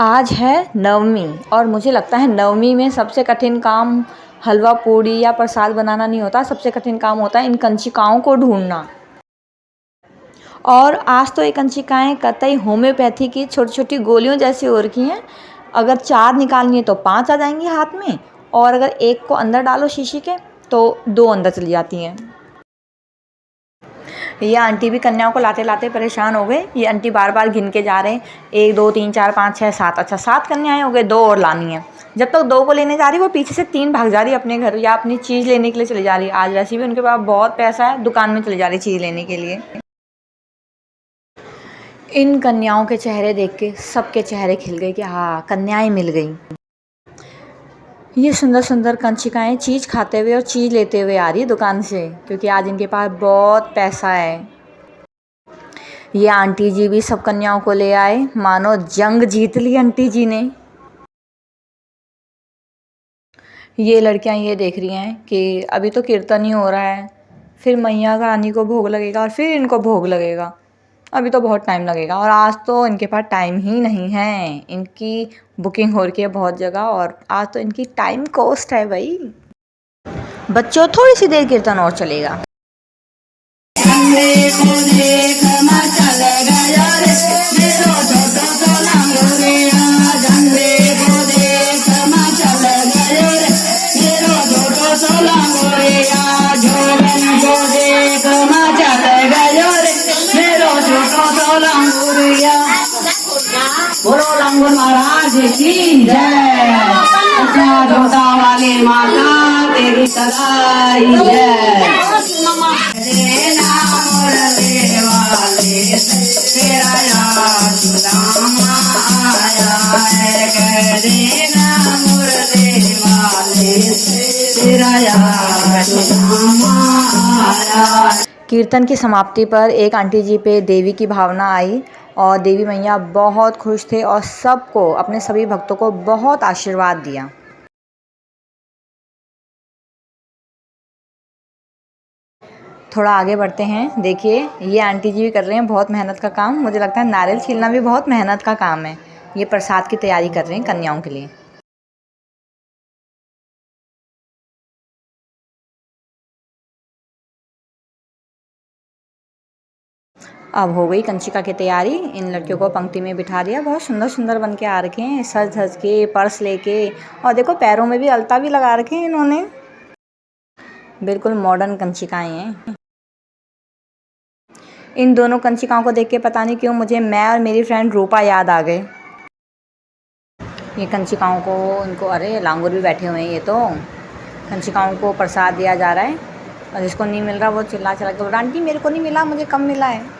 आज है नवमी और मुझे लगता है नवमी में सबसे कठिन काम हलवा पूड़ी या प्रसाद बनाना नहीं होता। सबसे कठिन काम होता है इन कंचिकाओं को ढूंढना। और आज तो ये कंचिकाएँ कतई होम्योपैथी की छोटी छोटी गोलियों जैसी हो रखी हैं। अगर 4 निकालनी है तो 5 आ जाएंगी हाथ में, और अगर एक को अंदर डालो शीशी के तो 2 अंदर चली जाती हैं। ये आंटी भी कन्याओं को लाते लाते परेशान हो गए। ये आंटी बार बार गिन के जा रहे हैं, 1 2 3 4 5 6 7। अच्छा 7 कन्याएं हो गए, 2 और लानी है। जब तक 2 को लेने जा रही वो पीछे से 3 भाग जा रही अपने घर या अपनी चीज़ लेने के लिए चली जा रही। आज वैसे भी उनके पास बहुत पैसा है, दुकान में चली जा रही चीज़ लेने के लिए। इन कन्याओं के चेहरे देख के सबके चेहरे खिल गए कि हाँ कन्याएं मिल गई। ये सुंदर सुंदर कंचिकाएं चीज़ खाते हुए और चीज़ लेते हुए आ रही है दुकान से, क्योंकि आज इनके पास बहुत पैसा है। ये आंटी जी भी सब कन्याओं को ले आए, मानो जंग जीत ली आंटी जी ने। ये लड़कियां ये देख रही हैं कि अभी तो कीर्तन ही हो रहा है, फिर मैया रानी को भोग लगेगा और फिर इनको भोग लगेगा। अभी तो बहुत टाइम लगेगा और आज तो इनके पास टाइम ही नहीं है। इनकी बुकिंग हो रही है बहुत जगह और आज तो इनकी टाइम कॉस्ट है भाई। बच्चों थोड़ी सी देर कीर्तन और चलेगा। बोलो लंगूर महाराज की जय। जोता वाली माता तेरी सदाई जय। तेरा याद सुदामा आया है, देना मुरली वाले तेरा याद सुदामा आया। कीर्तन की समाप्ति पर एक आंटी जी पे देवी की भावना आई और देवी मैया बहुत खुश थे और सबको, अपने सभी भक्तों को बहुत आशीर्वाद दिया। थोड़ा आगे बढ़ते हैं। देखिए ये आंटी जी भी कर रहे हैं बहुत मेहनत का काम। मुझे लगता है नारियल छीलना भी बहुत मेहनत का काम है। ये प्रसाद की तैयारी कर रहे हैं कन्याओं के लिए। अब हो गई कंचिका की तैयारी। इन लड़कियों को पंक्ति में बिठा दिया। बहुत सुंदर सुंदर बन के आ रखे हैं, सज धज के, पर्स लेके, और देखो पैरों में भी अलता भी लगा रखे हैं इन्होंने। बिल्कुल मॉडर्न कंचिकाएं हैं। इन दोनों कंचिकाओं को देख के पता नहीं क्यों मुझे मैं और मेरी फ्रेंड रूपा याद आ गए। ये कंचिकाओं को, इनको, अरे लांगुर भी बैठे हुए हैं। ये तो कंचिकाओं को प्रसाद दिया जा रहा है और जिसको नहीं मिल रहा वो चिल्ला चिल्ला के बोल रहा, आंटी मेरे को नहीं मिला, मुझे कम मिला है।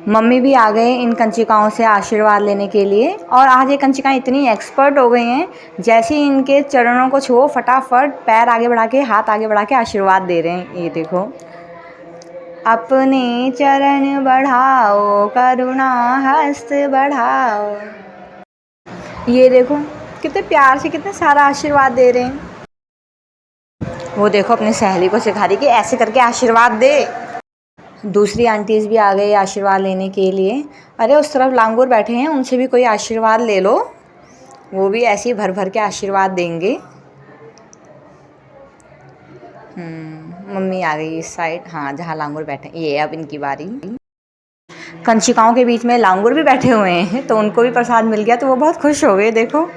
मम्मी भी आ गए इन कंचिकाओं से आशीर्वाद लेने के लिए। और आज ये कंचिकाएं इतनी एक्सपर्ट हो गई हैं, जैसे ही इनके चरणों को छुओ फटाफट पैर आगे बढ़ा के, हाथ आगे बढ़ा के आशीर्वाद दे रहे हैं। ये देखो, अपने चरण बढ़ाओ, करुणा हस्त बढ़ाओ। ये देखो कितने प्यार से, कितने सारा आशीर्वाद दे रहे हैं। वो देखो अपनी सहेली को सिखा रही कि ऐसे करके आशीर्वाद दे। दूसरी आंटीज़ भी आ गई आशीर्वाद लेने के लिए। अरे उस तरफ लांगूर बैठे हैं, उनसे भी कोई आशीर्वाद ले लो, वो भी ऐसे ही भर भर के आशीर्वाद देंगे। मम्मी आ गई इस साइड, हाँ जहाँ लांगूर बैठे। ये अब इनकी बारी। कंचिकाओं के बीच में लांगूर भी बैठे हुए हैं तो उनको भी प्रसाद मिल गया तो वो बहुत खुश हो गए। देखो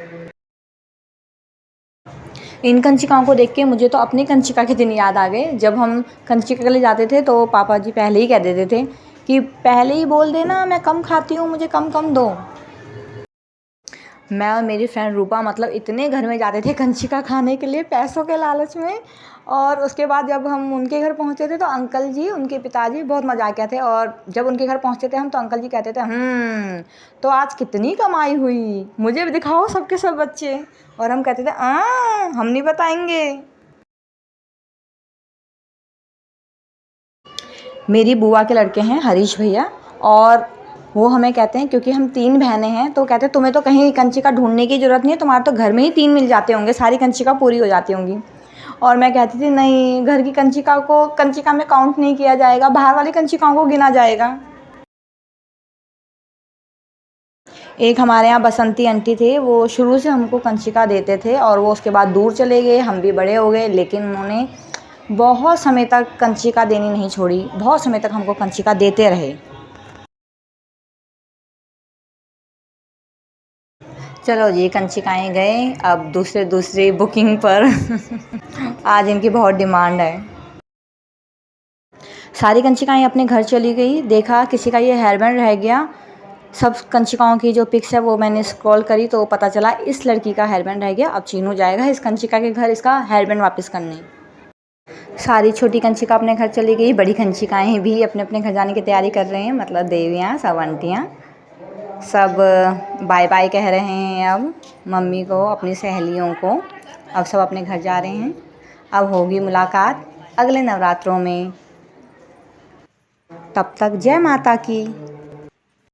इन कंचिकाओं को देख के मुझे तो अपनी कंचिका के दिन याद आ गए। जब हम कंचिका के लिए जाते थे तो पापा जी पहले ही कह देते थे कि पहले ही बोल देना मैं कम खाती हूँ, मुझे कम कम दो। मैं और मेरी फ्रेंड रूपा मतलब इतने घर में जाते थे कंचिका खाने के लिए पैसों के लालच में। और उसके बाद जब हम उनके घर पहुँचते थे तो अंकल जी, उनके पिताजी बहुत मजाकिया क्या थे। और जब उनके घर पहुँचते थे हम तो अंकल जी कहते थे तो आज कितनी कमाई हुई, मुझे भी दिखाओ सबके सब बच्चे। और हम कहते थे हम नहीं बताएंगे। मेरी बुआ के लड़के हैं हरीश भैया, और वो हमें कहते हैं, क्योंकि हम 3 बहनें हैं, तो कहते हैं तुम्हें तो कहीं कंचिका ढूंढने की ज़रूरत नहीं है, तुम्हारे तो घर में ही 3 मिल जाते होंगे, सारी कंचिका पूरी हो जाती होंगी। और मैं कहती थी नहीं, घर की कंचिका में काउंट नहीं किया जाएगा, बाहर वाली कंचिकाओं को गिना जाएगा। एक हमारे यहाँ बसंती आंटी थे, वो शुरू से हमको कंचिका देते थे और वो उसके बाद दूर चले गए, हम भी बड़े हो गए, लेकिन उन्होंने बहुत समय तक कंचिका देनी नहीं छोड़ी, बहुत समय तक हमको कंचिका देते रहे। चलो जी, कंचिकाएँ गए, अब दूसरी बुकिंग पर आज इनकी बहुत डिमांड है। सारी कंचिकाएँ अपने घर चली गई, देखा किसी का ये हेयर बैंड रह गया। सब कंचिकाओं की जो पिक्स है वो मैंने स्क्रॉल करी तो पता चला इस लड़की का हेयर बैंड रह गया। अब चीनू जाएगा इस कंचिका के घर इसका हेयर बैंड वापस करने। सारी छोटी कंचिका अपने घर चली गई, बड़ी कंचिकाएँ भी अपने अपने घर जाने की तैयारी कर रहे हैं, मतलब देवियाँ, सब आंटियाँ सब बाय बाय कह रहे हैं अब मम्मी को, अपनी सहेलियों को। अब सब अपने घर जा रहे हैं। अब होगी मुलाकात अगले नवरात्रों में। तब तक जय माता की।